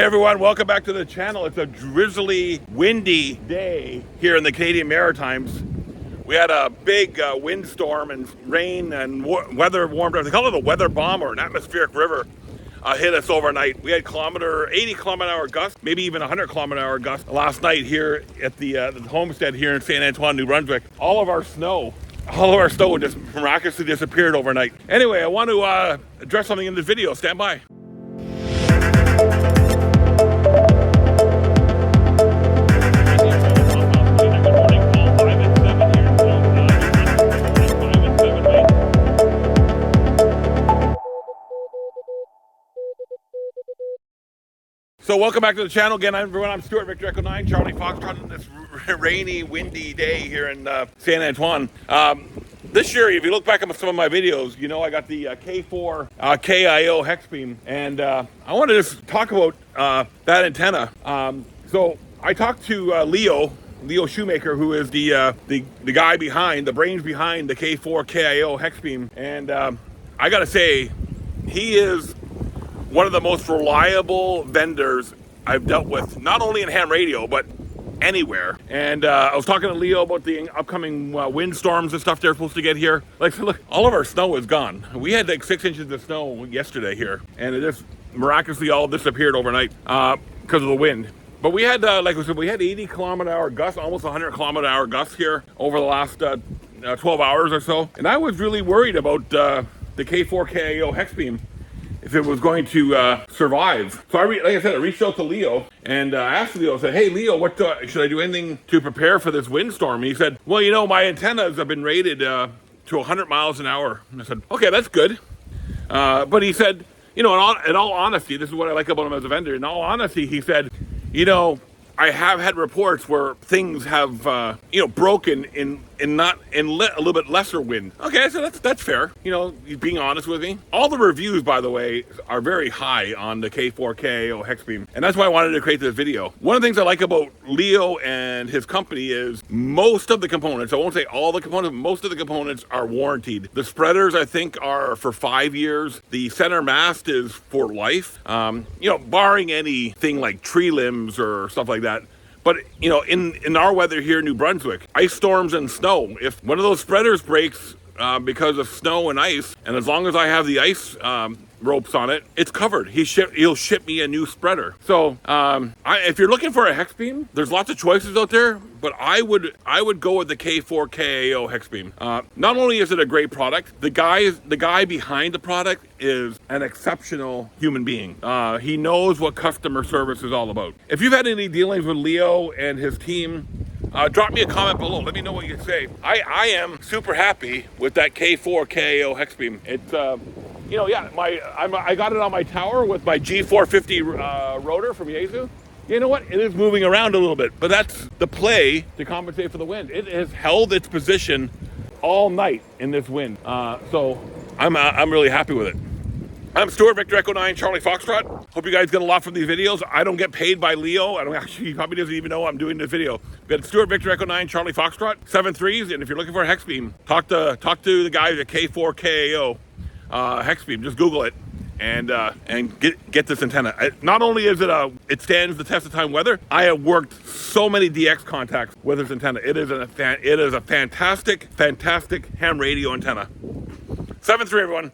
Hey everyone, welcome back to the channel. It's a drizzly, windy day here in the Canadian Maritimes. We had a big windstorm and rain and weather warmed up. They call it a weather bomb or an atmospheric river hit us overnight. We had 80 kilometer hour gusts, maybe even 100 kilometer hour gusts last night here at the homestead here in Saint Antoine, New Brunswick. All of our snow just miraculously disappeared overnight. Anyway, I want to address something in this video. Stand by. So welcome back to the channel again, everyone. I'm Stuart VE9CF, Charlie Foxtrot on this rainy, windy day here in Saint Antoine. This year, if you look back at some of my videos, you know I got the K4KIO Hexbeam, and I want to just talk about that antenna. So I talked to Leo Shoemaker, who is the guy behind, the brains behind the K4KIO Hexbeam, and I gotta say, he is one of the most reliable vendors I've dealt with, not only in ham radio, but anywhere. And I was talking to Leo about the upcoming windstorms and stuff they're supposed to get here. Like, look, all of our snow is gone. We had like 6 inches of snow yesterday here, and it just miraculously all disappeared overnight because of the wind. But we had, like I said, we had 80 kilometer hour gusts, almost 100 kilometer hour gusts here over the last 12 hours or so. And I was really worried about the K4KIO Hexbeam, if it was going to survive. So like I said, I reached out to Leo and asked Leo, I said, hey Leo, what should I do anything to prepare for this windstorm? And he said, well, you know, my antennas have been rated to 100 miles an hour. And I said, okay, that's good. But he said, you know, in all honesty, this is what I like about him as a vendor. In all honesty, he said, you know, I have had reports where things have, you know, broken in a little bit lesser wind. Okay, so that's fair. You know, he's being honest with me. All the reviews, by the way, are very high on the K4KIO Hexbeam, and that's why I wanted to create this video. One of the things I like about Leo and his company is most of the components, I won't say all the components, most of the components are warranted. The spreaders, I think, are for 5 years. The center mast is for life. You know, barring anything like tree limbs or stuff like that. But, you know, in our weather here in New Brunswick, ice storms and snow, if one of those spreaders breaks because of snow and ice, and as long as I have the ice ropes on it, it's covered. He'll ship me a new spreader. So if you're looking for a hex beam, there's lots of choices out there, but I would go with the K4KIO Hexbeam. Not only is it a great product, the guy behind the product is an exceptional human being. He knows what customer service is all about. If you've had any dealings with Leo and his team, drop me a comment below. Let me know what you say. I am super happy with that K4KIO Hexbeam. It's you know, yeah, I got it on my tower with my G450 rotor from Yaesu. You know what? It is moving around a little bit, but that's the play to compensate for the wind. It has held its position all night in this wind. So I'm really happy with it. I'm Stuart VE9CF, Charlie Foxtrot. Hope you guys get a lot from these videos. I don't get paid by Leo. He probably doesn't even know I'm doing this video. We got Stuart VE9CF, Charlie Foxtrot, 7.3s, and if you're looking for a hex beam, talk to the guys at K4KIO Hexbeam. Just Google it and get this antenna. Not only is it stands the test of time weather, I have worked so many DX contacts with this antenna. It is a fantastic ham radio antenna. 7.3, everyone.